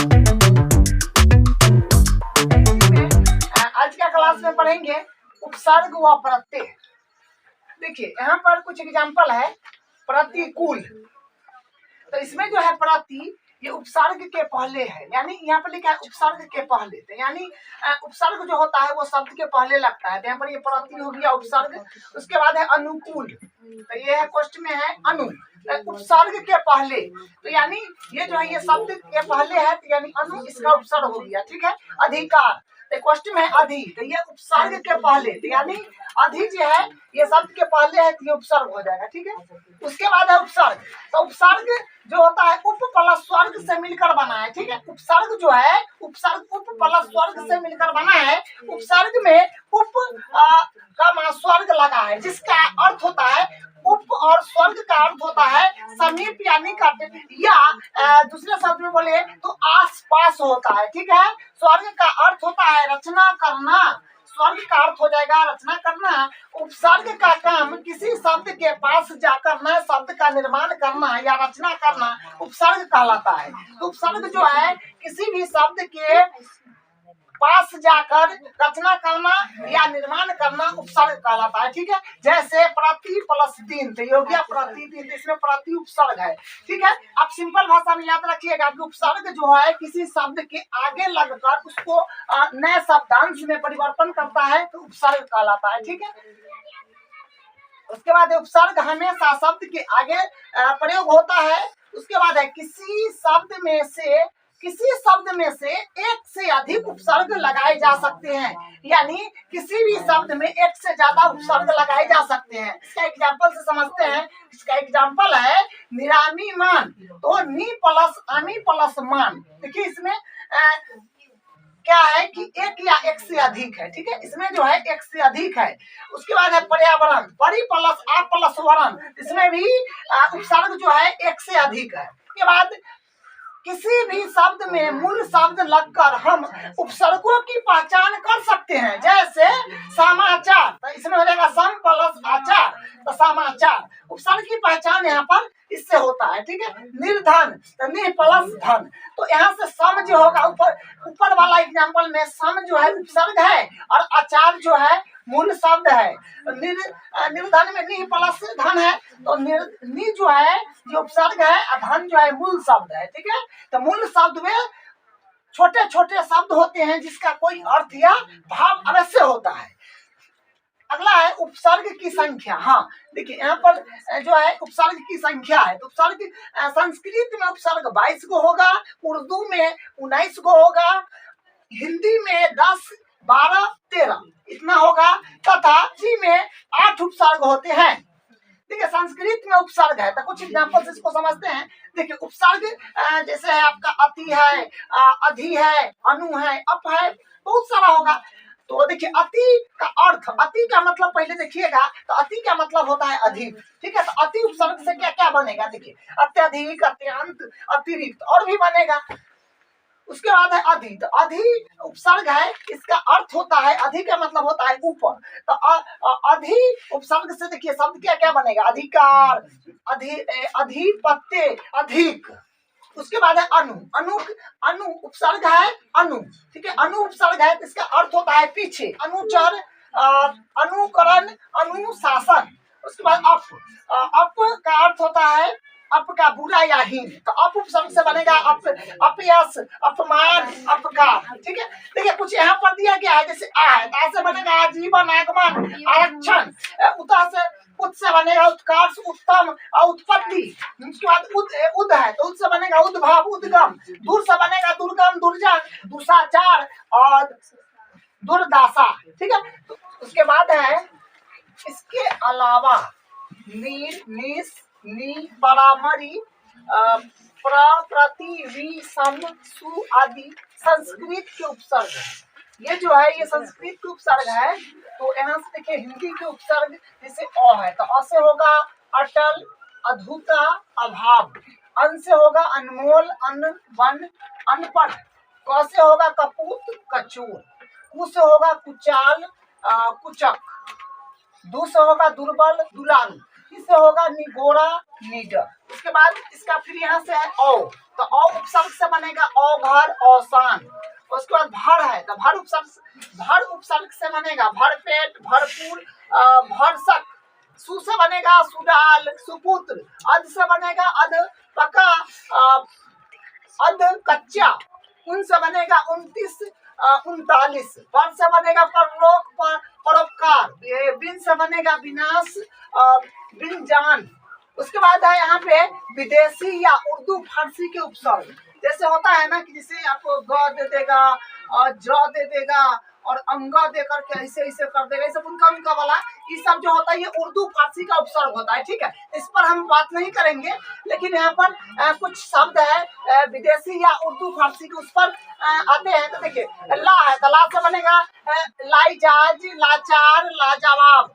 आज का क्लास में पढ़ेंगे उपसर्ग व प्रत्यय। देखिए यहाँ पर कुछ एग्जाम्पल है। प्रतिकूल, तो इसमें जो है प्रति ये उपसर्ग के पहले है, यानी यहाँ पर लिखा है उपसर्ग के पहले, तो यानी उपसर्ग जो होता है वो शब्द के पहले लगता है, तो यहाँ पर ये प्रति हो गया उपसर्ग। उसके बाद है अनुकूल, तो ये है क्वेश्चन में है अनु, उपसर्ग के पहले, तो यानी ये जो है ये शब्द के पहले है, तो यानी अनु इसका उपसर्ग हो गया। ठीक है। अधिकार, तो क्वेश्चन है अधि, तो ये उपसर्ग के पहले, तो यानी अधि जो है ये शब्द के पहले है, तो ये उपसर्ग हो जाएगा। ठीक है। उसके बाद है उपसर्ग, तो उपसर्ग जो होता है उप प्लस स्वर्ग से मिलकर बना है। ठीक है। उपसर्ग जो है उपसर्ग उप प्लस स्वर्ग से मिलकर बना है। उपसर्ग में उप का स्वर्ग लगा है, जिसका अर्थ होता है उप, और स्वर्ग का अर्थ होता है समीप या निकट, या दूसरे शब्द में बोले तो आस पास होता है। ठीक है। स्वर्ग का अर्थ होता है रचना करना, स्वर्ग का अर्थ हो जाएगा रचना करना। उपसर्ग का काम किसी शब्द के पास जाकर नए शब्द का निर्माण करना या रचना करना उपसर्ग कहलाता है। तो उपसर्ग जो है किसी भी शब्द के पास जाकर रचना करना या निर्माण करना उपसर्ग कहलाता है। ठीक है। जैसे प्रति प्लस दिन, तो योग्य प्रतिदिन, इसमें प्रति उपसर्ग है। ठीक है। अब सिंपल भाषा में याद रखिएगा कि उपसर्ग जो है किसी शब्द के आगे लगकर उसको नए शब्दांश में परिवर्तन करता है, तो उपसर्ग कहलाता है। ठीक है। उसके बाद उपसर्ग हमेशा शब्द के आगे प्रयोग होता है। उसके बाद है किसी शब्द में से एक से अधिक उपसर्ग लगाए जा सकते हैं, यानी किसी भी शब्द में एक से ज्यादा उपसर्ग लगाए जा सकते हैं। इसका एग्जाम्पल से समझते हैं। इसका एग्जाम्पल है निरामी मान, तो नी प्लस आमी प्लस मान। देखिए इसमें क्या है कि एक या एक से अधिक है। ठीक है। इसमें जो है एक से अधिक है। उसके बाद है पर्यावरण, परि प्लस आ प्लस वरण, इसमें भी उपसर्ग जो है एक से अधिक है। उसके बाद किसी भी शब्द में मूल शब्द लगकर हम उपसर्गों की पहचान कर सकते हैं। जैसे समाचार, तो इसमें हो जाएगा सम प्लस आचार, तो समाचार। उपसर्ग की पहचान यहाँ पर इससे होता है। ठीक है। निर्धन, तो नि प्लस धन, तो यहाँ से सम जो होगा ऊपर वाला एग्जाम्पल में सम जो है उपसर्ग है और आचार जो है मूल शब्द है। निर्धन में नि प्लस धन है, तो नि जो है ये उपसर्ग है और धन जो है मूल शब्द है। ठीक है। तो मूल शब्द में छोटे छोटे शब्द होते हैं जिसका कोई अर्थ या भाव अवश्य होता है। अगला है उपसर्ग की संख्या। हाँ देखिए यहाँ पर जो है उपसर्ग की संख्या है, तो उपसर्ग संस्कृत में उपसर्ग 22 को होगा, उर्दू में 19 को होगा, हिंदी में 10, 12, 13 इतना होगा, तथा जी में 8 उपसर्ग होते हैं। देखिए संस्कृत में उपसर्ग है, तो कुछ एग्जाम्पल से इसको समझते हैं। देखिए उपसर्ग जैसे है आपका अति है, अधि है, अनु है, अप है, बहुत सारा होगा। तो देखिए अति का अर्थ, अति का मतलब पहले देखिएगा, तो अति का मतलब होता है अधिक। ठीक है। तो अति उपसर्ग से क्या क्या बनेगा, देखिए अत्यधिक, अत्यंत, अतिरिक्त और भी बनेगा। उसके बाद है अधि, तो अधि उपसर्ग है, इसका अर्थ होता है अधि का मतलब होता है ऊपर, तो अधि उपसर्ग से देखिए शब्द क्या क्या बनेगा, अधिकार, अधिपत्य, अधिक। उसके बाद है अनु, अनु उपसर्ग है अनु। ठीक है। अनु उपसर्ग है, इसका अर्थ होता है पीछे, अनुचर, अनुकरण, अनुशासन। उसके बाद अप का अर्थ होता है अप का बुरा या हीन, तो अप उपसर्ग से बनेगा अपयश, अपमान, अपकार। ठीक है। देखिए कुछ यहाँ पर दिया गया है, जैसे आ है, तो से बनेगा आजीवन, आगमन, आरक्षण। उता से उत से बनेगा उत्कर्ष, उत्तम और उत्पत्ति। उसके बाद उद है, तो उद से बनेगा उद्भव, उद्गम। दूर से बनेगा दुर्गम, दुर्जन, दुषाचार और दुर्दशा। ठीक है। तो उसके बाद है इसके अलावा नीर, निस, नी, परामरी, प्रति, वि, सम, सु आदि संस्कृत के उपसर्ग है। ये जो है ये संस्कृत के उपसर्ग है। तो यहाँ से देखिए हिंदी के उपसर्ग जैसे अ है, तो अ से होगा अटल, अधूता, अभाव। अन से होगा अनमोल, अन्न, वन, अनपढ़। क से होगा कपूत, कचूर। कु से होगा कुचाल, कुचक। दू से होगा दुर्बल, दुलारू। इससे होगा निगोरा नीडर। उसके बाद इसका फिर यहाँ से है औ, तो औ उपसर्ग से बनेगा औघर औसान। उसके बाद भर है, तो भर उपसर्ग से बनेगा भरपेट भरपूर भरसक। सु से बनेगा सुडाल सुपुत्र। अध से बनेगा अध पका अध कच्चा। उन से बनेगा 29 39। पर से बनेगा परलोक परोपकार। बिन से बनेगा विनाश बिन जान। उसके बाद है यहाँ पे विदेशी या उर्दू फारसी के उपसर्ग। जैसे होता है ना कि जैसे आपको ग दे देगा और ज दे देगा और अंगा दे करके ऐसे ऐसे कर देगा, ये सब उनका वाला, ये सब जो होता है ये उर्दू फारसी का उपसर्ग होता है। ठीक है, इस पर हम बात नहीं करेंगे, लेकिन यहाँ पर कुछ शब्द है विदेशी या उर्दू फारसी के, उस पर आते हैं। तो देखिए ला है, तो ला से बनेगा लाइजाज लाचार लाजवाब।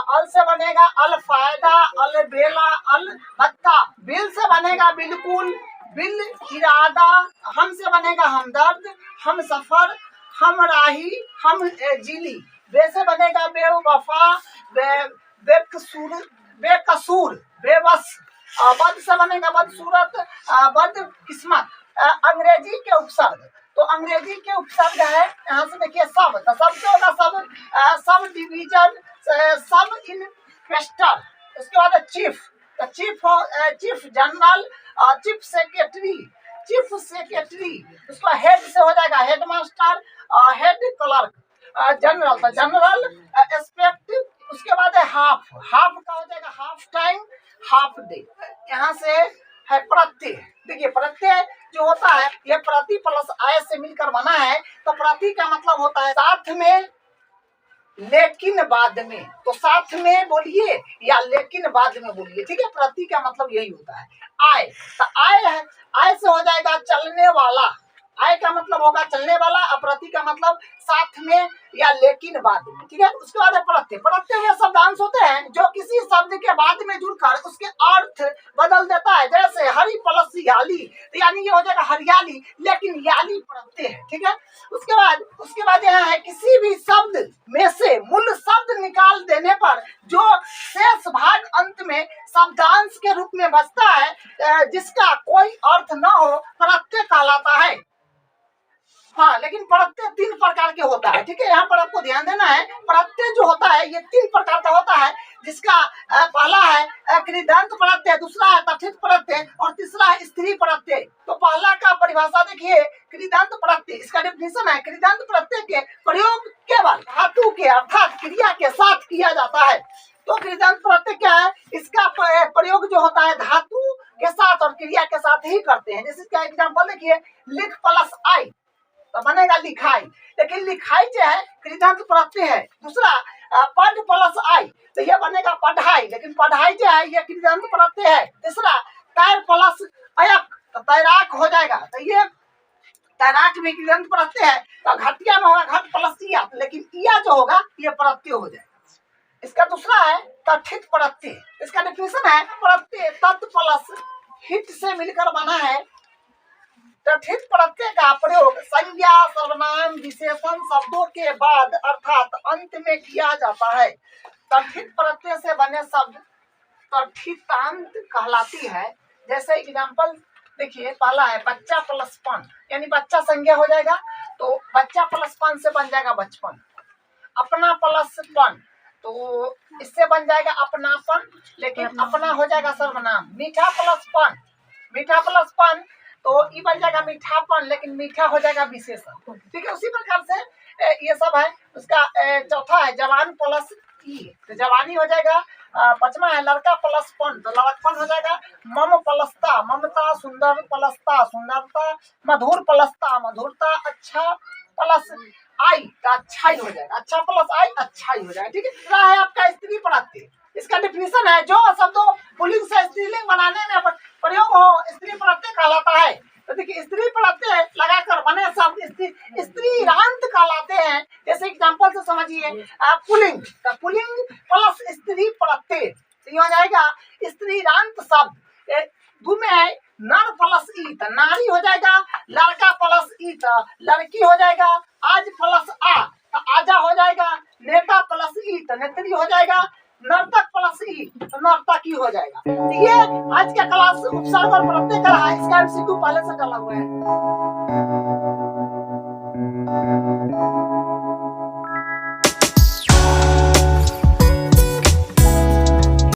अल से बनेगा अल फायदा अल बेला अल भत्ता। बिल से बनेगा बिल्कुल बिल इरादा। हम से बनेगा हमदर्द हम सफर हम राही हम जिली। बे से बनेगा बेवफा बेकसूर बेबस। बद से बनेगा बदसूरत बद किस्मत। अंग्रेजी के उपसर्ग, तो अंग्रेजी के उपसर्ग है यहाँ से देखिए सब, तो सब से होगा सब डिवीजन सब इन्वेस्टर। उसके बाद चीफ, तो चीफ जनरल चीफ सेक्रेटरी। उसका हेड से हो जाएगा हेडमास्टर हेड क्लर्क। जनरल, तो जनरल एस्पेक्ट। उसके बाद है हाफ का हो जाएगा हाफ टाइम हाफ डे। यहाँ से है प्रत्यय। देखिए प्रत्यय जो होता है यह प्रति प्लस आय से मिलकर बना है, तो प्रति का मतलब होता है साथ में लेकिन बाद में। तो साथ में बोलिए या लेकिन बाद में बोलिए, ठीक है। प्रति का मतलब यही होता है। आय, तो आय है, आय से हो जाएगा चलने वाला। आय का मतलब होगा चलने वाला, और प्रति का मतलब साथ में या लेकिन बाद में, ठीक है। उसके बाद प्रत्यय। प्रत्यय वे शब्दांश होते हैं जो किसी शब्द के बाद में जुड़कर उसके अर्थ बदल देता है। जैसे हरी प्लस याली, तो यानी ये हो जाएगा हरियाली, लेकिन याली प्रत्यय है, ठीक है। उसके बाद यहाँ है किसी भी शब्द में से मूल शब्द निकाल देने पर जो शेष भाग अंत में शब्दांश के रूप में बचता है जिसका कोई अर्थ न हो, प्रत्यय कहलाता है। हाँ, लेकिन प्रत्यय 3 प्रकार के होता है, ठीक है। यहाँ पर आपको ध्यान देना है, प्रत्यय जो होता है ये 3 प्रकार का होता है, जिसका पहला है कृदंत प्रत्यय, दूसरा है तथित प्रत्यय और तीसरा है स्त्री प्रत्यय। तो पहला का परिभाषा देखिए कृदंत प्रत्यय, इसका डेफिनेशन है कृदंत प्रत्यय के प्रयोग केवल धातु के अर्थात क्रिया के साथ किया जाता है। तो कृदंत प्रत्यय क्या है, इसका प्रयोग जो होता है धातु के साथ और क्रिया के साथ ही करते हैं। जैसे इसका एग्जाम्पल देखिए लिख प्लस आई, तो बनेगा लिखाई, लेकिन लिखाई जो है कृदंत प्रत्यय है। दूसरा पढ़ प्लस आई, तो ये बनेगा पढ़ाई, लेकिन पढ़ाई जो है ये कृदंत प्रत्यय है। तीसरा तैर प्लस अयक, तो तैराक हो जाएगा, तो ये तैराक भी कृदंत प्रत्यय है। तो घटिया में होगा घट प्लस इया, लेकिन इया जो होगा ये प्रत्यय हो जाएगा। इसका दूसरा है तथित प्रत्यय, इसका डेफिनेशन है प्रत्यय तत् प्लस हित से मिलकर बना है। तथित प्रत्यय का प्रयोग संज्ञा सर्वनाम विशेषण शब्दों के बाद अर्थात अंत में किया जाता है। तथित प्रत्यय से बने शब्द तथितांत कहलाती है। जैसे एग्जाम्पल देखिए, पहला है बच्चा प्लस पन, यानी बच्चा संज्ञा हो जाएगा, तो बच्चा प्लस पन से बन जाएगा बचपन। अपना प्लस पन, तो इससे बन जाएगा अपनापन, लेकिन अपना हो जाएगा सर्वनाम। मीठा प्लस पन, तो ये बन जाएगा मीठापन, लेकिन मीठा हो जाएगा विशेषण, ठीक है। उसी प्रकार से ये सब है। उसका चौथा है जवान प्लस ई, तो जवानी हो जाएगा। पांचवा है लड़का प्लस पन, तो लड़कपन हो जाएगा। मम प्लसता ममता, सुंदर प्लसता सुंदरता, मधुर प्लसता मधुरता, अच्छा प्लस आई तो अच्छाई हो जाएगा। अच्छा प्लस आई अच्छाई हो जाएगा, ठीक है। दूसरा है आपका स्त्री प्रत्यय, इसका डेफिनेशन है जो शब्दों पुल्लिंग से स्त्रीलिंग बनाने में प्रयोग हो स्त्री प्रत्यय कहलाता है। तो देखिए स्त्री प्रत्यय लगाकर बने शब्द स्त्रीरांत कहलाते हैं। जैसे एग्जांपल से समझिए पुल्लिंग, तो पुल्लिंग प्लस स्त्री प्रत्यय, तो ये हो जाएगा स्त्रीरांत शब्द। दू में है नर प्लस ई, तो नारी हो जाएगा। लड़का प्लस ई, तो लड़की हो जाएगा। आज प्लस आ, तो आजा हो जाएगा। नेता प्लस ई, तो नेत्री हो जाएगा। नर्तक प्लस ई तो नर्तकी हो जाएगा। तो ये आज का क्लास उपसर्ग और प्रत्यय का है, इसका MCQ पहले से डाला हुआ है।